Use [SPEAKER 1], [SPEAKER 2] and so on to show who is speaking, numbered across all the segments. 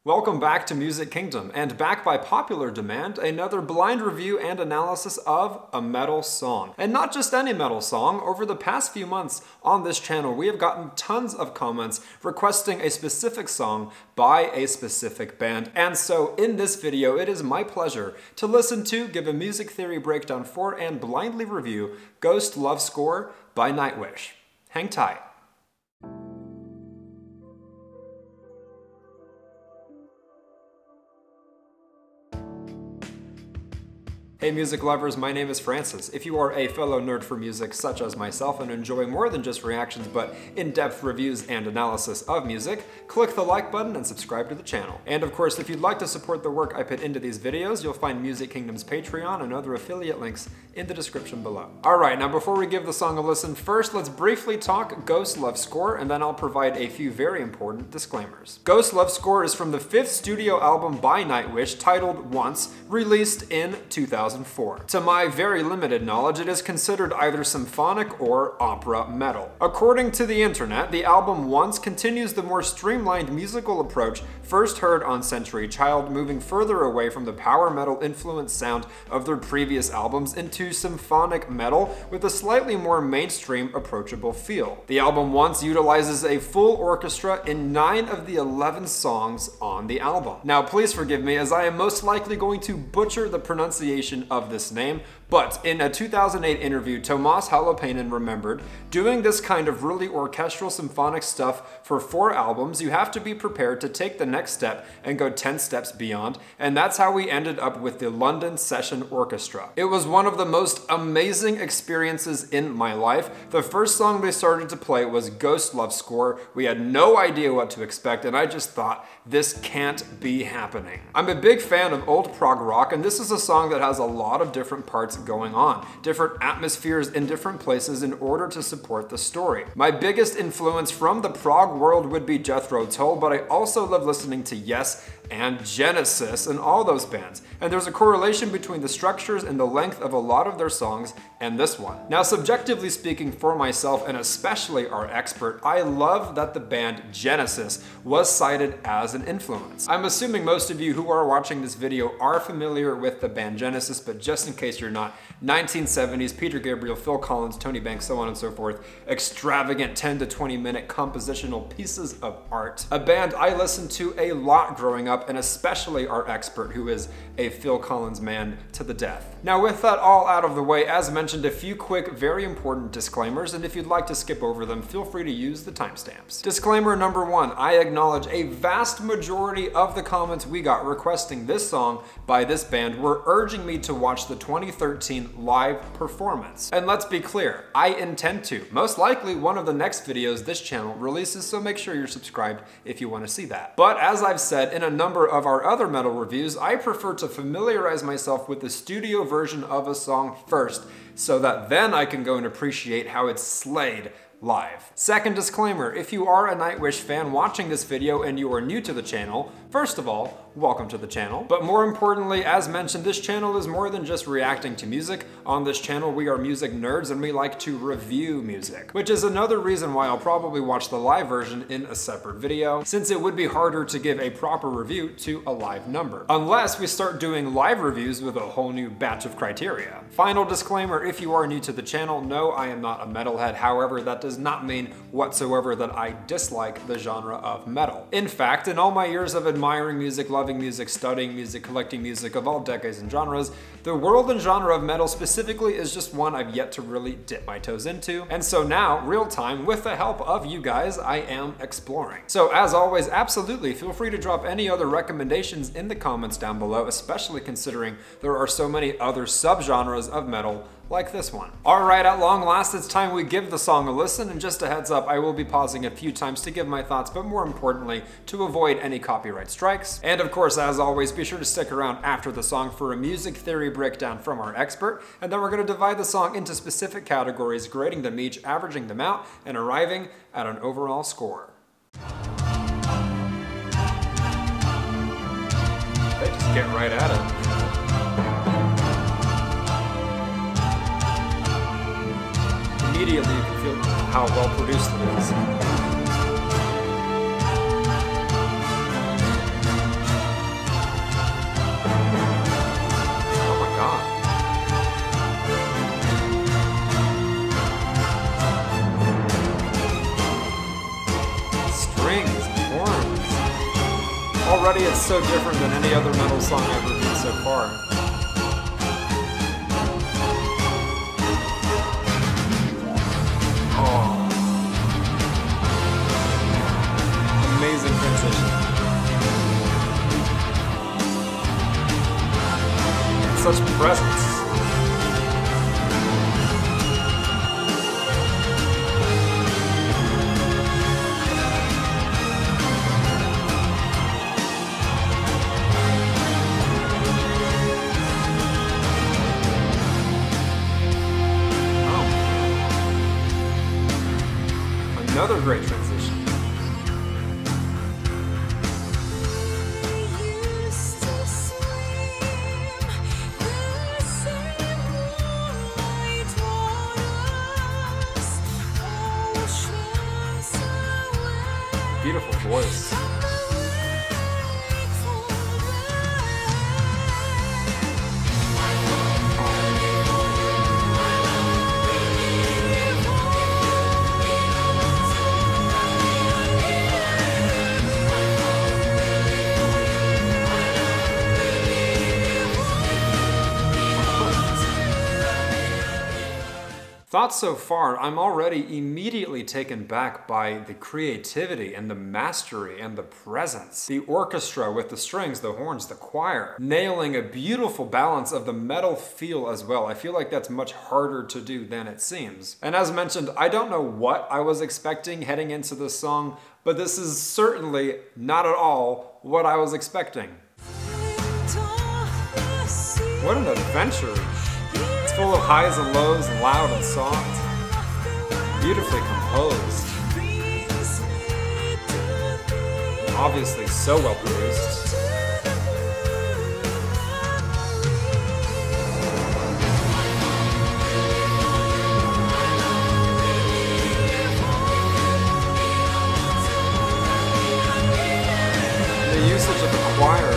[SPEAKER 1] Welcome back to Music Kingdom, and back by popular demand, another blind review and analysis of a metal song. And not just any metal song. Over the past few months on this channel, we have gotten tons of comments requesting a specific song by a specific band. And so in this video, it is my pleasure to listen to, give a music theory breakdown for, and blindly review Ghost Love Score by Nightwish. Hang tight. Hey music lovers, my name is Francis. If you are a fellow nerd for music such as myself and enjoy more than just reactions but in-depth reviews and analysis of music, click the like button and subscribe to the channel. And of course, if you'd like to support the work I put into these videos, you'll find Music Kingdom's Patreon and other affiliate links in the description below. Alright, now before we give the song a listen, first let's briefly talk Ghost Love Score, and then I'll provide a few very important disclaimers. Ghost Love Score is from the 5th studio album by Nightwish, titled Once, released in 2004. To my very limited knowledge, it is considered either symphonic or opera metal. According to the internet, the album Once continues the more streamlined musical approach first heard on Century Child, moving further away from the power metal influenced sound of their previous albums into symphonic metal with a slightly more mainstream, approachable feel. The album Once utilizes a full orchestra in 9 of the 11 songs on the album. Now please forgive me, as I am most likely going to butcher the pronunciation of this name, but in a 2008 interview, Tuomas Holopainen remembered, doing this kind of really orchestral symphonic stuff for 4 albums, you have to be prepared to take the next step and go 10 steps beyond, and that's how we ended up with the London Session Orchestra. It was one of the most amazing experiences in my life. The first song they started to play was Ghost Love Score. We had no idea what to expect, and I just thought, this can't be happening. I'm a big fan of old prog rock, and this is a song that has a lot of different parts going on, different atmospheres in different places in order to support the story. My biggest influence from the prog world would be Jethro Tull, but I also love listening to Yes and Genesis and all those bands. And there's a correlation between the structures and the length of a lot of their songs and this one. Now, subjectively speaking for myself, and especially our expert, I love that the band Genesis was cited as an influence. I'm assuming most of you who are watching this video are familiar with the band Genesis, but just in case you're not, 1970s, Peter Gabriel, Phil Collins, Tony Banks, so on and so forth, extravagant 10 to 20 minute compositional pieces of art. A band I listened to a lot growing up, and especially our expert, who is a Phil Collins man to the death. Now with that all out of the way, as mentioned, a few quick, very important disclaimers, and if you'd like to skip over them, feel free to use the timestamps. Disclaimer number 1, I acknowledge a vast majority of the comments we got requesting this song by this band were urging me to watch the 2013 live performance. And let's be clear, I intend to. Most likely one of the next videos this channel releases, so make sure you're subscribed if you want to see that. But as I've said in a number of our other metal reviews, I prefer to familiarize myself with the studio version of a song first, so that then I can go and appreciate how it's slayed live. Second disclaimer, if you are a Nightwish fan watching this video and you are new to the channel, first of all, welcome to the channel. But more importantly, as mentioned, this channel is more than just reacting to music. On this channel, we are music nerds and we like to review music, which is another reason why I'll probably watch the live version in a separate video, since it would be harder to give a proper review to a live number, unless we start doing live reviews with a whole new batch of criteria. Final disclaimer, if you are new to the channel, no, I am not a metalhead. However, that does not mean whatsoever that I dislike the genre of metal. In fact, in all my years of admiring music, loving music, studying music, collecting music of all decades and genres, the world and genre of metal specifically is just one I've yet to really dip my toes into. And so now, real time, with the help of you guys, I am exploring. So as always, absolutely feel free to drop any other recommendations in the comments down below, especially considering there are so many other subgenres of metal like this one. Alright, at long last, it's time we give the song a listen, and just a heads up, I will be pausing a few times to give my thoughts, but more importantly, to avoid any copyright strikes. And of course, as always, be sure to stick around after the song for a music theory breakdown from our expert, and then we're going to divide the song into specific categories, grading them each, averaging them out, and arriving at an overall score. They just get right at it. Immediately you can feel how well produced it is. Already it's so different than any other metal song I've reviewed so far. Oh. Amazing transition. Such presence. Another great transition. Beautiful voice. Thoughts so far, I'm already immediately taken back by the creativity and the mastery and the presence. The orchestra with the strings, the horns, the choir, nailing a beautiful balance of the metal feel as well. I feel like that's much harder to do than it seems. And as mentioned, I don't know what I was expecting heading into this song, but this is certainly not at all what I was expecting. What an adventure! Full of highs and lows, and loud and soft. Beautifully composed. Obviously so well produced. The usage of the choir.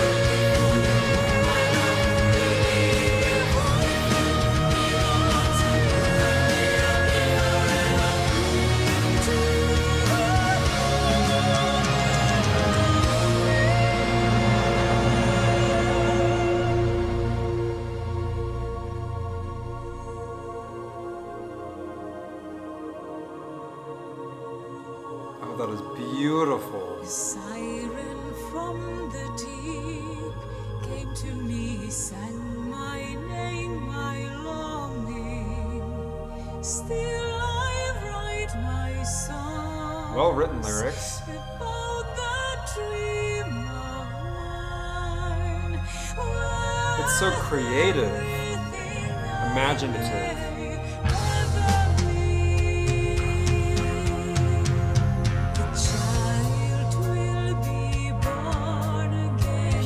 [SPEAKER 1] That is beautiful.
[SPEAKER 2] A siren from the deep came to me, sang my name, my longing. Still I write my song.
[SPEAKER 1] Well written lyrics.
[SPEAKER 2] About that dream of mine.
[SPEAKER 1] It's so creative, imaginative.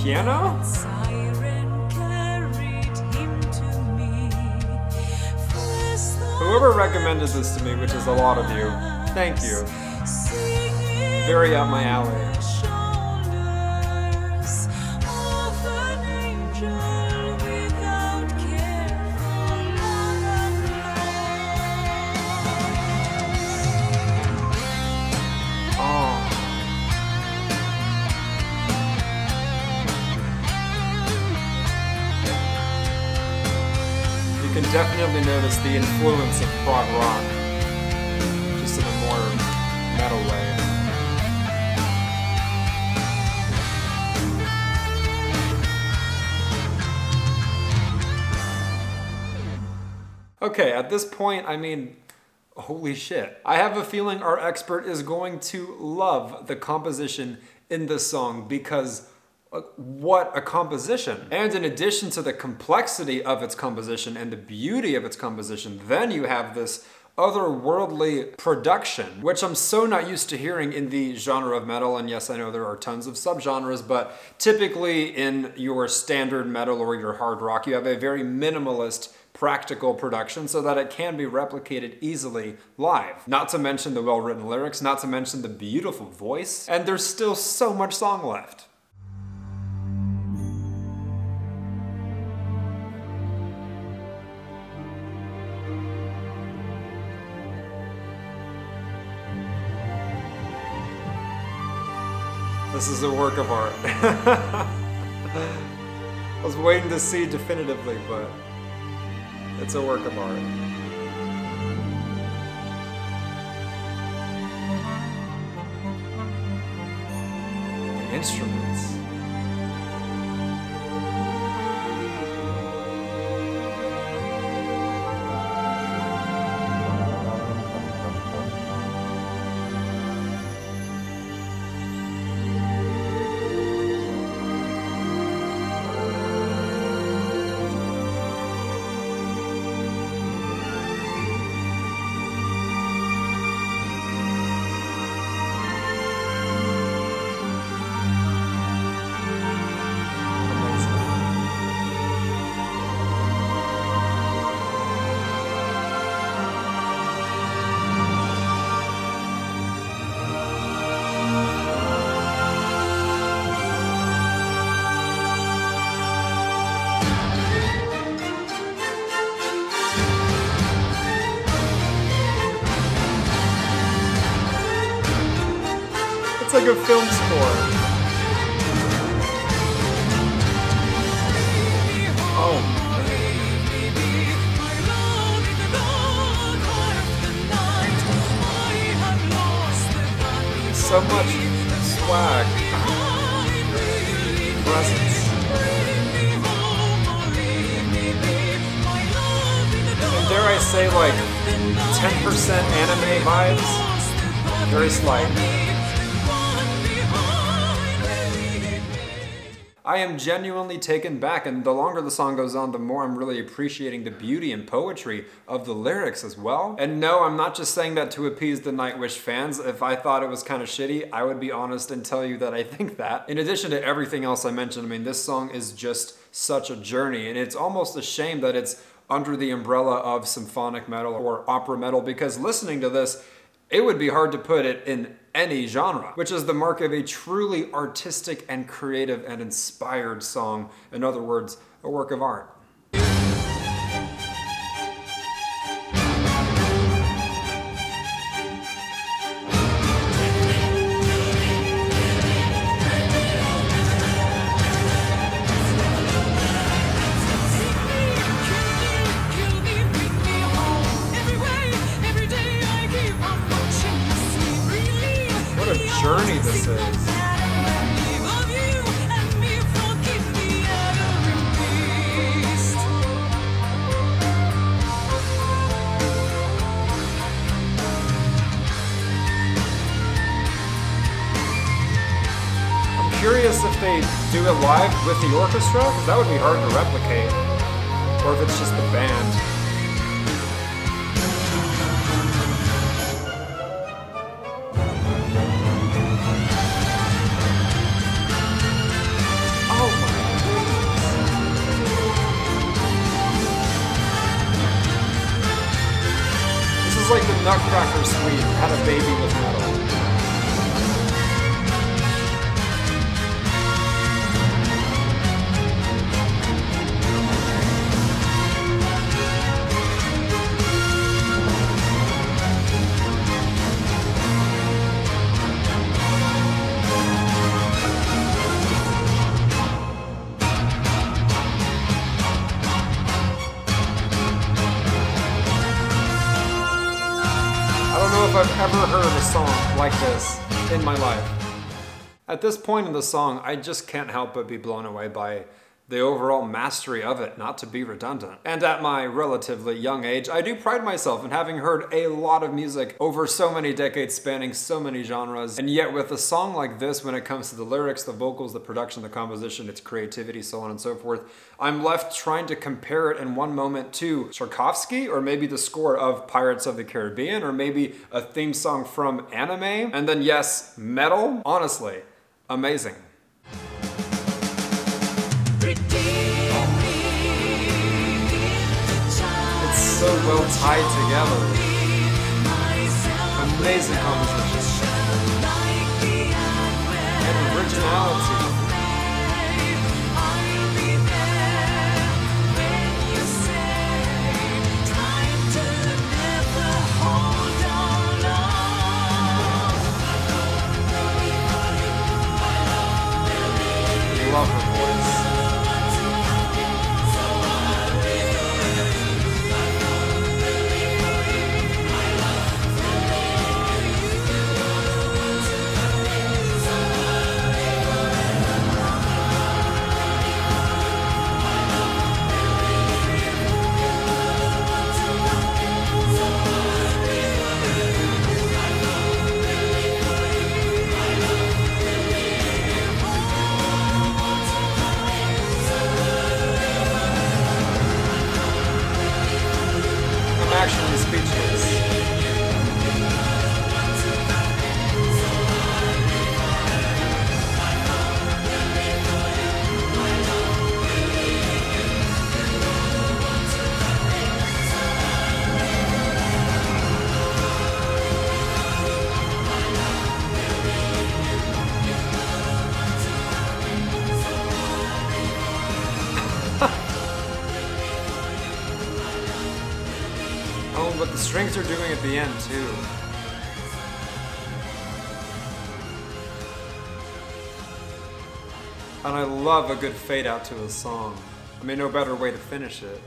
[SPEAKER 1] Piano? Whoever recommended this to me, which is a lot of you, thank you. Very up my alley. You can definitely notice the influence of prog rock, just in a more metal way. Okay, at this point, I mean, holy shit. I have a feeling our expert is going to love the composition in this song because what a composition. And in addition to the complexity of its composition and the beauty of its composition, then you have this otherworldly production, which I'm so not used to hearing in the genre of metal. And yes, I know there are tons of subgenres, but typically in your standard metal or your hard rock, you have a very minimalist practical production so that it can be replicated easily live. Not to mention the well-written lyrics, not to mention the beautiful voice, and there's still so much song left. The This is a work of art. I was waiting to see definitively, but it's a work of art. The instruments. It's like a film score. Oh. So much swag. Presence. And dare I say, like, 10% anime vibes? Very slight. I am genuinely taken back, and the longer the song goes on, the more I'm really appreciating the beauty and poetry of the lyrics as well. And no, I'm not just saying that to appease the Nightwish fans. If I thought it was kind of shitty, I would be honest and tell you that I think that. In addition to everything else I mentioned, I mean, this song is just such a journey, and it's almost a shame that it's under the umbrella of symphonic metal or opera metal, because listening to this, it would be hard to put it in any genre, which is the mark of a truly artistic and creative and inspired song. In other words, a work of art. Journey this is. I'm curious if they do it live with the orchestra, because that would be hard to replicate, or if it's just the band. Like the Nutcracker Suite had a baby with metal. If I've ever heard a song like this in my life. At this point in the song, I just can't help but be blown away by the overall mastery of it, not to be redundant. And at my relatively young age, I do pride myself in having heard a lot of music over so many decades spanning so many genres, and yet with a song like this, when it comes to the lyrics, the vocals, the production, the composition, its creativity, so on and so forth, I'm left trying to compare it in one moment to Tchaikovsky, or maybe the score of Pirates of the Caribbean, or maybe a theme song from anime, and then yes, metal. Honestly, amazing. It's so well tied together. Amazing composition. And originality. love her voice. Actually speechless. Oh, but the strings are doing at the end too. And I love a good fade out to a song. I mean, no better way to finish it.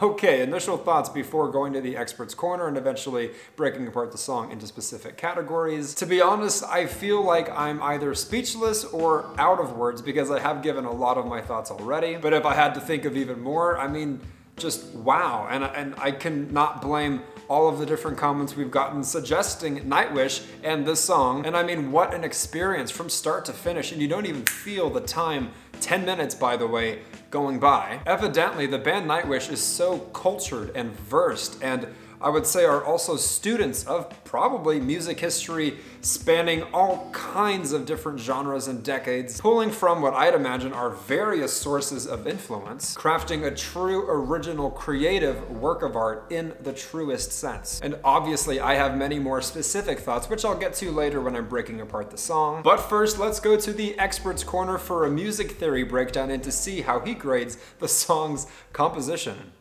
[SPEAKER 1] Okay, initial thoughts before going to the expert's corner and eventually breaking apart the song into specific categories. To be honest, I feel like I'm either speechless or out of words because I have given a lot of my thoughts already. But if I had to think of even more, I mean, just wow. And I cannot blame all of the different comments we've gotten suggesting Nightwish and this song. And I mean, what an experience from start to finish, and you don't even feel the time, 10 minutes by the way, going by. Evidently, the band Nightwish is so cultured and versed, and I would say are also students of probably music history spanning all kinds of different genres and decades, pulling from what I'd imagine are various sources of influence, crafting a true original creative work of art in the truest sense. And obviously I have many more specific thoughts, which I'll get to later when I'm breaking apart the song. But first, let's go to the expert's corner for a music theory breakdown and to see how he grades the song's composition.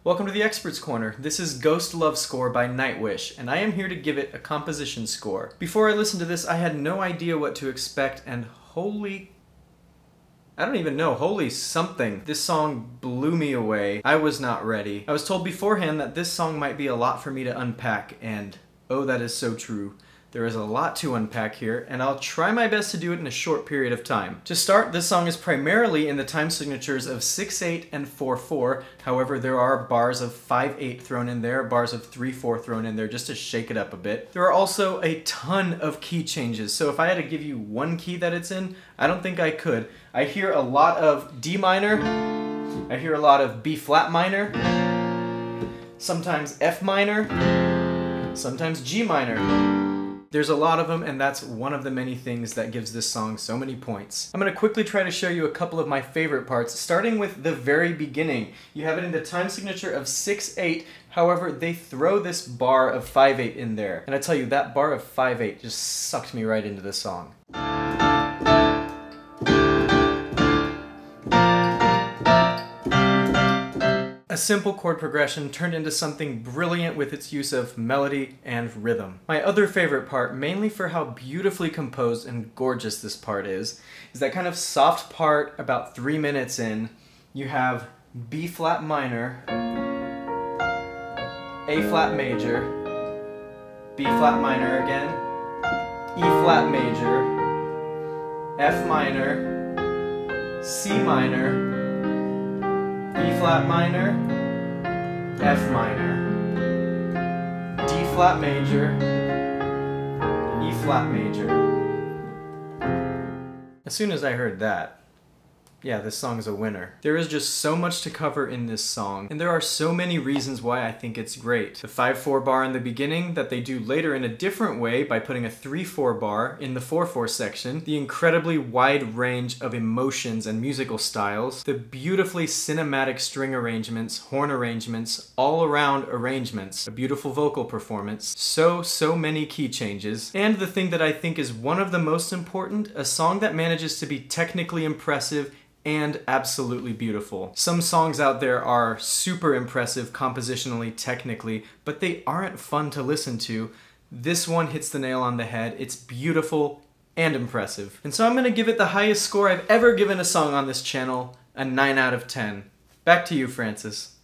[SPEAKER 3] Welcome to the Expert's Corner. This is Ghost Love Score by Nightwish, and I am here to give it a composition score. Before I listened to this, I had no idea what to expect, and holy something. This song blew me away. I was not ready. I was told beforehand that this song might be a lot for me to unpack, and oh, that is so true. There is a lot to unpack here, and I'll try my best to do it in a short period of time. To start, this song is primarily in the time signatures of 6/8 and 4/4. However, there are bars of 5/8 thrown in there, bars of 3/4 thrown in there, just to shake it up a bit. There are also a ton of key changes, so if I had to give you one key that it's in, I don't think I could. I hear a lot of D minor, I hear a lot of B flat minor, sometimes F minor, sometimes G minor. There's a lot of them, and that's one of the many things that gives this song so many points. I'm going to quickly try to show you a couple of my favorite parts, starting with the very beginning. You have it in the time signature of 6/8, however, they throw this bar of 5/8 in there. And I tell you, that bar of 5/8 just sucked me right into the song. A simple chord progression turned into something brilliant with its use of melody and rhythm. My other favorite part, mainly for how beautifully composed and gorgeous this part is that kind of soft part about 3 minutes in. You have B flat minor, A flat major, B flat minor again, E flat major, F minor, C minor, B flat minor, F minor, D flat major, E flat major. As soon as I heard that, yeah, this song is a winner. There is just so much to cover in this song, and there are so many reasons why I think it's great. The 5/4 bar in the beginning that they do later in a different way by putting a 3/4 bar in the 4/4 section, the incredibly wide range of emotions and musical styles, the beautifully cinematic string arrangements, horn arrangements, all-around arrangements, a beautiful vocal performance, so many key changes, and the thing that I think is one of the most important, a song that manages to be technically impressive and absolutely beautiful. Some songs out there are super impressive compositionally, technically, but they aren't fun to listen to. This one hits the nail on the head. It's beautiful and impressive. And so I'm gonna give it the highest score I've ever given a song on this channel, a 9 out of 10. Back to you, Francis.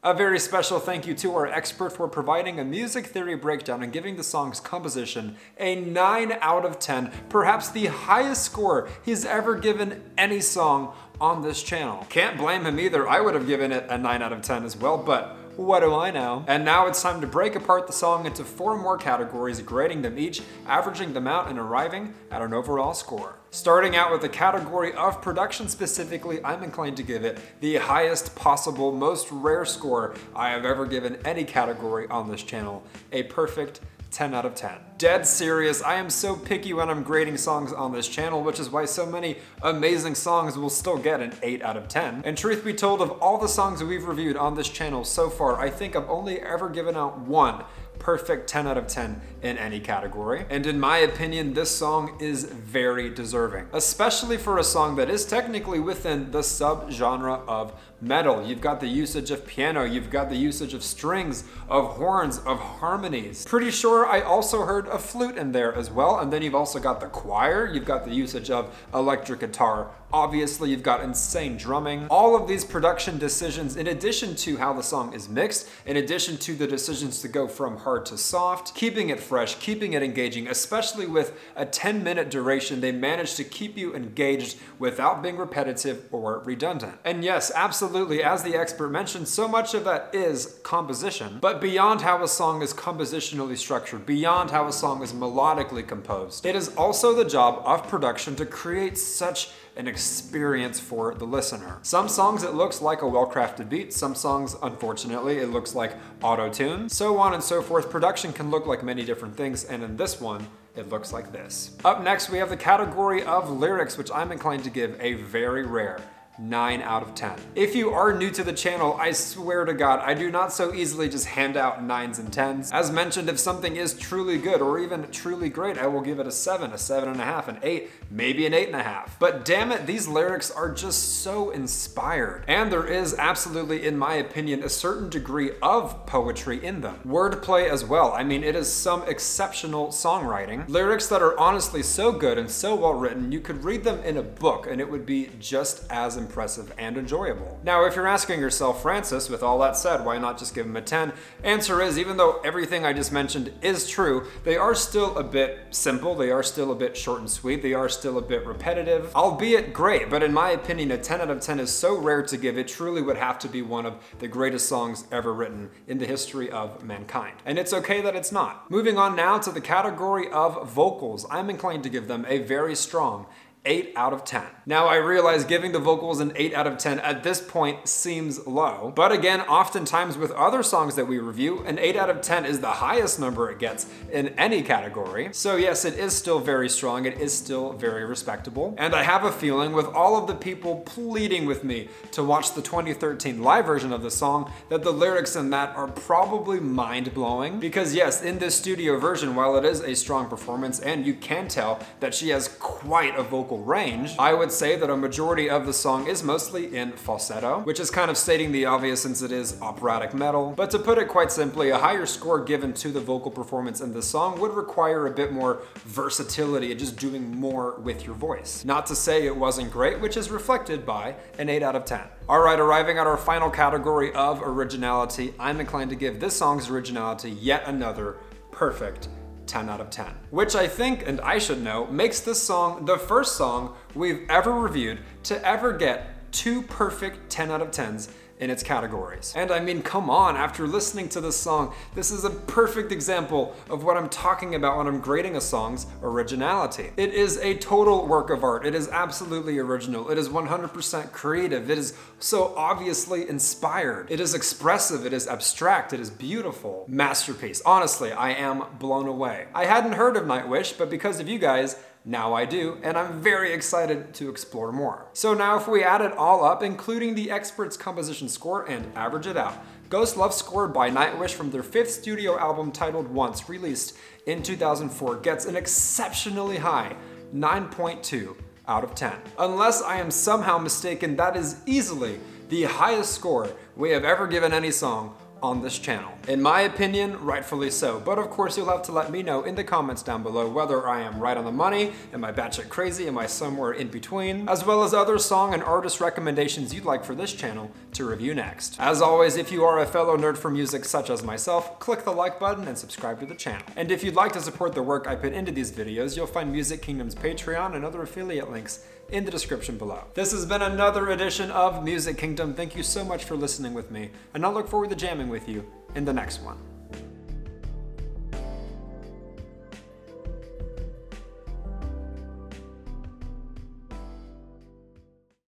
[SPEAKER 1] A very special thank you to our expert for providing a music theory breakdown and giving the song's composition a 9 out of 10, perhaps the highest score he's ever given any song on this channel. Can't blame him either. I would have given it a 9 out of 10 as well, but what do I know? And now it's time to break apart the song into 4 more categories, grading them each, averaging them out, and arriving at an overall score. Starting out with the category of production specifically, I'm inclined to give it the highest possible, most rare score I have ever given any category on this channel, a perfect 10 out of 10. Dead serious, I am so picky when I'm grading songs on this channel, which is why so many amazing songs will still get an 8 out of 10. And truth be told, of all the songs we've reviewed on this channel so far, I think I've only ever given out one perfect 10 out of 10 in any category. And in my opinion, this song is very deserving, especially for a song that is technically within the subgenre of metal. You've got the usage of piano, you've got the usage of strings, of horns, of harmonies. Pretty sure I also heard a flute in there as well, and then you've also got the choir, you've got the usage of electric guitar. Obviously, you've got insane drumming. All of these production decisions, in addition to how the song is mixed, in addition to the decisions to go from hard to soft, keeping it fresh, keeping it engaging, especially with a 10-minute duration, they managed to keep you engaged without being repetitive or redundant. And yes, absolutely, as the expert mentioned, so much of that is composition. But beyond how a song is compositionally structured, beyond how a song is melodically composed, it is also the job of production to create such an experience for the listener. Some songs it looks like a well-crafted beat, some songs unfortunately it looks like auto-tune, so on and so forth. Production can look like many different things, and in this one it looks like this. Up next we have the category of lyrics, which I'm inclined to give a very rare 9 out of 10. If you are new to the channel, I swear to God, I do not so easily just hand out 9s and 10s. As mentioned, if something is truly good or even truly great, I will give it a 7, a 7.5, an 8, maybe an 8.5. But damn it, these lyrics are just so inspired. And there is absolutely, in my opinion, a certain degree of poetry in them. Wordplay as well. I mean, it is some exceptional songwriting. Lyrics that are honestly so good and so well written, you could read them in a book and it would be just as impressive and enjoyable. Now, if you're asking yourself, Francis, with all that said, why not just give them a 10? Answer is, even though everything I just mentioned is true, they are still a bit simple, they are still a bit short and sweet, they are still a bit repetitive, albeit great, but in my opinion, a 10 out of 10 is so rare to give, it truly would have to be one of the greatest songs ever written in the history of mankind. And it's okay that it's not. Moving on now to the category of vocals, I'm inclined to give them a very strong 8 out of 10. Now I realize giving the vocals an 8 out of 10 at this point seems low, but again, oftentimes with other songs that we review, an 8 out of 10 is the highest number it gets in any category. So yes, it is still very strong, it is still very respectable, and I have a feeling with all of the people pleading with me to watch the 2013 live version of the song, that the lyrics in that are probably mind-blowing, because yes, in this studio version, while it is a strong performance and you can tell that she has quite a vocal range, I would say that a majority of the song is mostly in falsetto, which is kind of stating the obvious since it is operatic metal. But to put it quite simply, a higher score given to the vocal performance in the song would require a bit more versatility and just doing more with your voice. Not to say it wasn't great, which is reflected by an 8 out of 10. Alright, arriving at our final category of originality, I'm inclined to give this song's originality yet another perfect 10 out of 10. Which I think, and I should know, makes this song the first song we've ever reviewed to ever get 2 perfect 10 out of 10s in its categories. And I mean, come on, after listening to this song, this is a perfect example of what I'm talking about when I'm grading a song's originality. It is a total work of art. It is absolutely original. It is 100% creative. It is so obviously inspired. It is expressive. It is abstract. It is beautiful. Masterpiece. Honestly, I am blown away. I hadn't heard of Nightwish, but because of you guys, now I do, and I'm very excited to explore more. So now if we add it all up, including the expert's composition score, and average it out, Ghost Love scored by Nightwish from their 5th studio album titled Once, released in 2004, gets an exceptionally high 9.2 out of 10. Unless I am somehow mistaken, that is easily the highest score we have ever given any song on this channel. In my opinion, rightfully so, but of course you'll have to let me know in the comments down below whether I am right on the money, am I batshit crazy, am I somewhere in between, as well as other song and artist recommendations you'd like for this channel to review next. As always, if you are a fellow nerd for music such as myself, click the like button and subscribe to the channel. And if you'd like to support the work I put into these videos, you'll find Music Kingdom's Patreon and other affiliate links in the description below. This has been another edition of Music Kingdom. Thank you so much for listening with me, and I'll look forward to jamming with you in the next one.